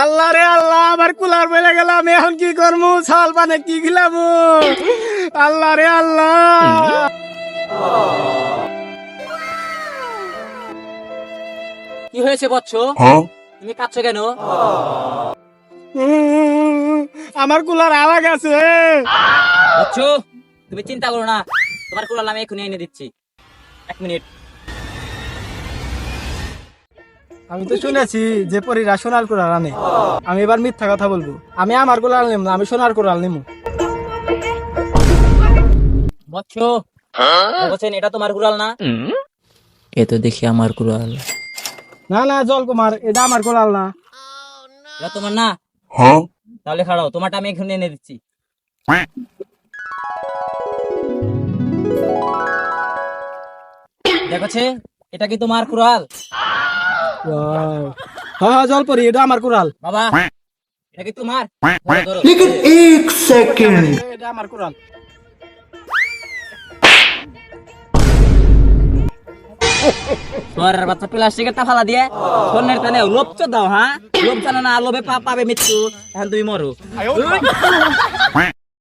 আল্লাহ রে আল্লাহ, আমার কুলার বেড়ে গেল, আমি এখন কি করবো? ছাল পানে কি খিলাবো? আল্লাহ রে আল্লাহ। কি হয়েছে বচ্চ? তুমি কাঁদছো কেন? আমার কুলার আওয়াজ আছে। বচ্চ, তুমি চিন্তা করো না, তোমার কুলার আমি এখনই এনে দিচ্ছি। 1 মিনিট। আমি তো শুনেছি যে পরীরা সোনার কুড়াল আনে। আমি এবার মিথ্যা কথা বলবো। আমি আমার কুড়াল নিব না, আমি সোনার কুড়াল নিব। বচ্চ, বলছেন এটা তোমার কুড়াল না? এ তো দেখি আমার কুড়াল। না না জল কুমার, এটা আমার কুড়াল না। এটা তোমার না? তাহলে খাড়াও, তোমারটা আমি এখনই এনে দিচ্ছি। দেখছে, এটা কি তোমার কুড়াল? হ্যাঁ হ্যাঁ জল পরি, এটা আমার কুড়াল। বাবা, এটা কি তোমার? ধরো, ধরো। এটা আমার কুড়াল। সোয়ারের বাচ্চা প্লাস্টিকের তা ফালা দিয়ে স্বর্ণের টানে লোভ দাও, হ্যাঁ? লোভ জানো না, লোভে পাবে মৃত্যু। এখন তুমি মরো।